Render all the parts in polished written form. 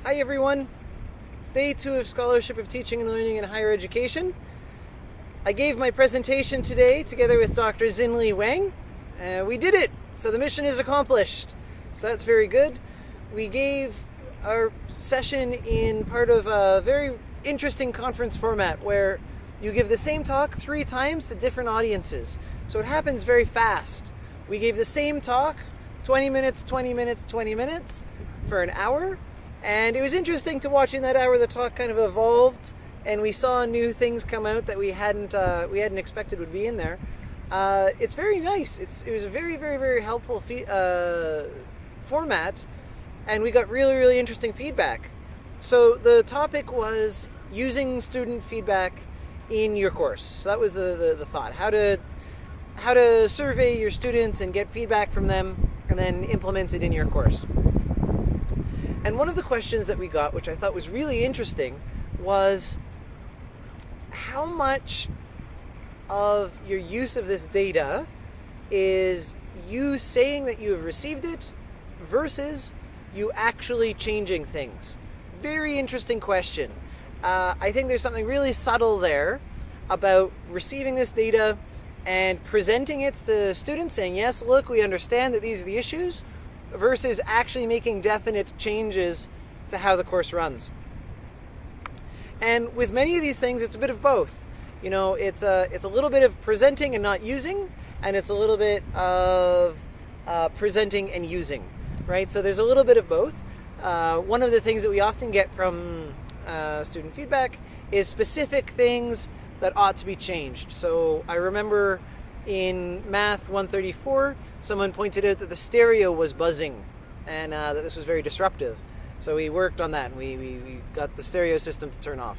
Hi everyone, it's day 2 of Scholarship of Teaching and Learning in Higher Education. I gave my presentation today together with Dr. Xin-Li Wang. We did it, so the mission is accomplished. So that's very good. We gave our session in part of a very interesting conference format where you give the same talk 3 times to different audiences. So it happens very fast. We gave the same talk 20 minutes, 20 minutes, 20 minutes for an hour. And it was interesting to watch in that hour the talk kind of evolved, and we saw new things come out that we hadn't expected would be in there. It's very nice. It was a very, very, very helpful format, and we got really, really interesting feedback. So the topic was using student feedback in your course. So that was the thought: how to survey your students and get feedback from them, and then implement it in your course. And one of the questions that we got, which I thought was really interesting, was how much of your use of this data is you saying that you have received it versus you actually changing things. Very interesting question. I think there's something really subtle there about receiving this data and presenting it to students, saying, yes, look, we understand that these are the issues, versus actually making definite changes to how the course runs. And with many of these things, it's a bit of both. You know, it's a little bit of presenting and not using, and it's a little bit of presenting and using, right? So there's a little bit of both. One of the things that we often get from student feedback is specific things that ought to be changed. So I remember in Math 134, someone pointed out that the stereo was buzzing and that this was very disruptive. So we worked on that and we got the stereo system to turn off,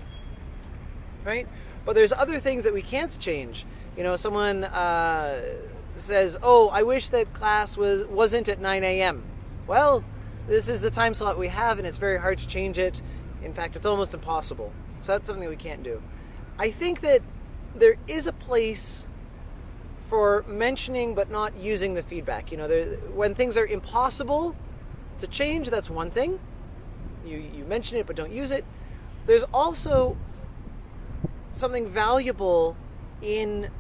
right? But there's other things that we can't change. You know, someone says, oh, I wish that class wasn't at 9 a.m. Well, this is the time slot we have and it's very hard to change it. In fact, it's almost impossible. So that's something we can't do. I think that there is a place for mentioning but not using the feedback. You know, when things are impossible to change, that's one thing. You mention it but don't use it. There's also something valuable in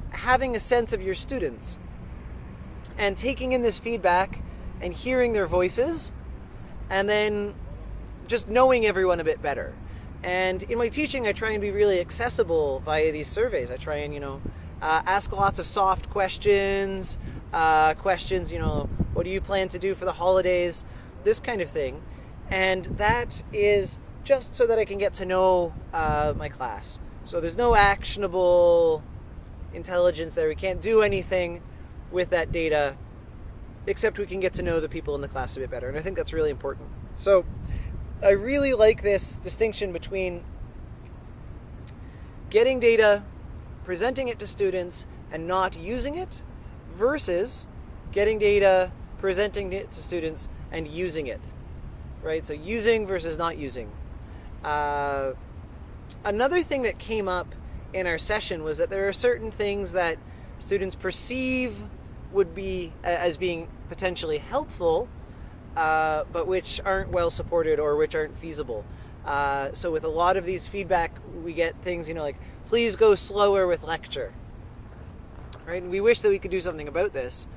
having a sense of your students and taking in this feedback and hearing their voices and then just knowing everyone a bit better. And in my teaching, I try and be really accessible via these surveys. I try and, ask lots of soft questions, what do you plan to do for the holidays, this kind of thing. And that is just so that I can get to know my class. So there's no actionable intelligence there. We can't do anything with that data except we can get to know the people in the class a bit better. And I think that's really important. So I really like this distinction between getting data, presenting it to students, and not using it, versus getting data, presenting it to students, and using it, right? So using versus not using. Another thing that came up in our session was that there are certain things that students perceive would be as being potentially helpful, but which aren't well supported or which aren't feasible. So with a lot of these feedback, we get things, like, please go slower with lecture, right? And we wish that we could do something about this,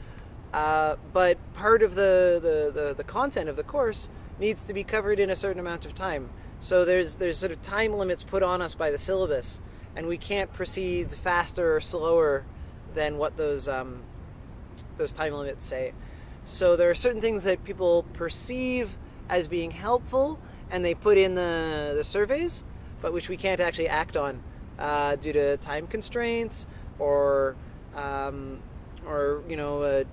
but part of the content of the course needs to be covered in a certain amount of time. So there's sort of time limits put on us by the syllabus, and we can't proceed faster or slower than what those time limits say. So there are certain things that people perceive as being helpful, and they put in the surveys, but which we can't actually act on due to time constraints or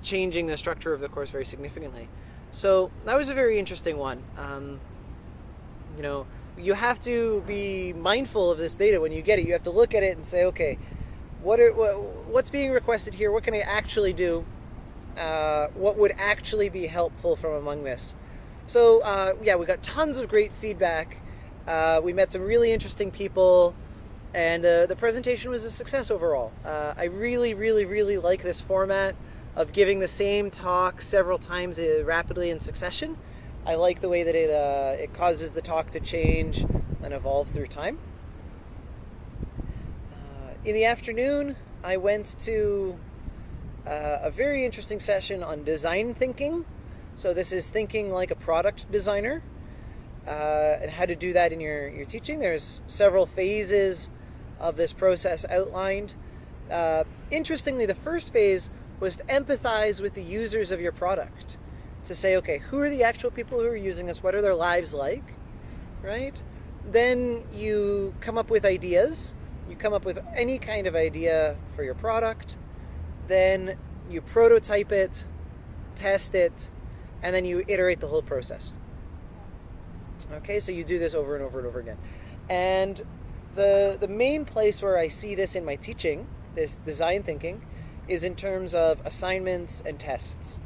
changing the structure of the course very significantly. So that was a very interesting one. You have to be mindful of this data when you get it. You have to look at it and say, okay, what's being requested here? What can I actually do? What would actually be helpful from among this? So we got tons of great feedback. We met some really interesting people, and the presentation was a success overall. I really, really, really like this format of giving the same talk several times rapidly in succession. I like the way that it causes the talk to change and evolve through time. In the afternoon, I went to a very interesting session on design thinking. So this is thinking like a product designer, and how to do that in your teaching. There's several phases of this process outlined. Interestingly, the first phase was to empathize with the users of your product. To say, okay, who are the actual people who are using this? What are their lives like? Right? Then you come up with ideas. You come up with any kind of idea for your product. Then you prototype it, test it, and then you iterate the whole process. Okay, so you do this over and over and over again. And the main place where I see this in my teaching, this design thinking, is in terms of assignments and tests.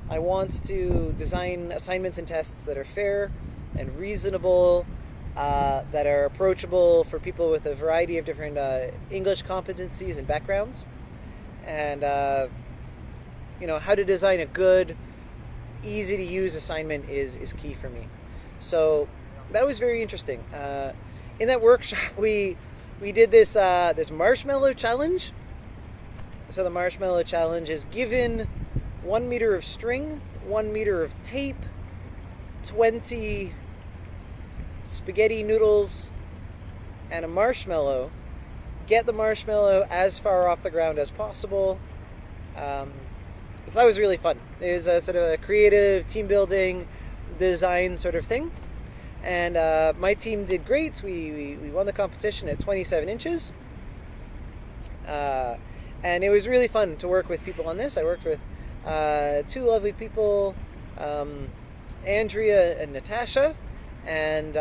I want to design assignments and tests that are fair and reasonable, that are approachable for people with a variety of different English competencies and backgrounds. And, how to design a good, easy-to-use assignment is key for me. So that was very interesting. In that workshop, we did this marshmallow challenge. So the marshmallow challenge is given 1 meter of string, 1 meter of tape, 20 spaghetti noodles, and a marshmallow. Get the marshmallow as far off the ground as possible. So that was really fun. It was a sort of a creative team building design sort of thing. And my team did great. We won the competition at 27 inches. And it was really fun to work with people on this. I worked with two lovely people, Andrea and Natasha, and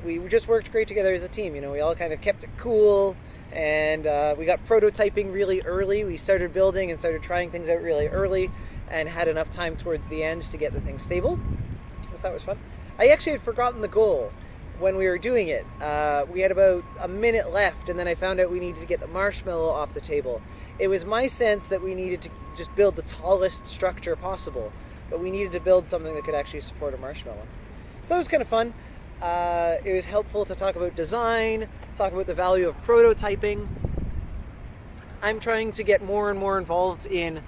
we just worked great together as a team. We all kind of kept it cool, and we got prototyping really early. We started building and started trying things out really early, and had enough time towards the end to get the thing stable. So that was fun. I actually had forgotten the goal when we were doing it. We had about a minute left, and then I found out we needed to get the marshmallow off the table. It was my sense that we needed to just build the tallest structure possible, but we needed to build something that could actually support a marshmallow. So that was kind of fun. It was helpful to talk about design, talk about the value of prototyping. I'm trying to get more and more involved in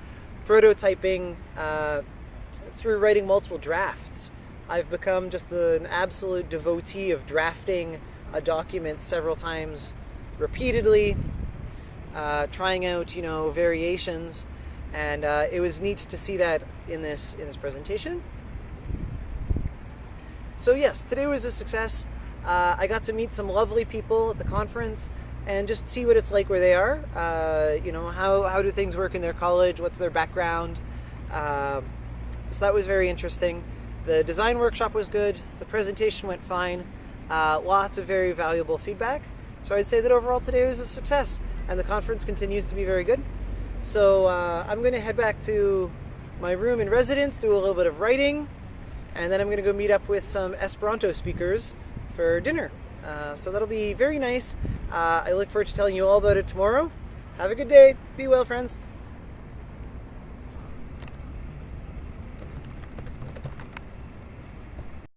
prototyping through writing multiple drafts. I've become just an absolute devotee of drafting a document several times repeatedly, trying out, variations, and it was neat to see that in this presentation. So yes, today was a success. I got to meet some lovely people at the conference and just see what it's like where they are. How do things work in their college? What's their background? So that was very interesting. The design workshop was good. The presentation went fine. Lots of very valuable feedback. So I'd say that overall today was a success, and the conference continues to be very good. So I'm going to head back to my room in residence, do a little bit of writing, and then I'm going to go meet up with some Esperanto speakers for dinner. So that'll be very nice. I look forward to telling you all about it tomorrow. Have a good day. Be well, friends.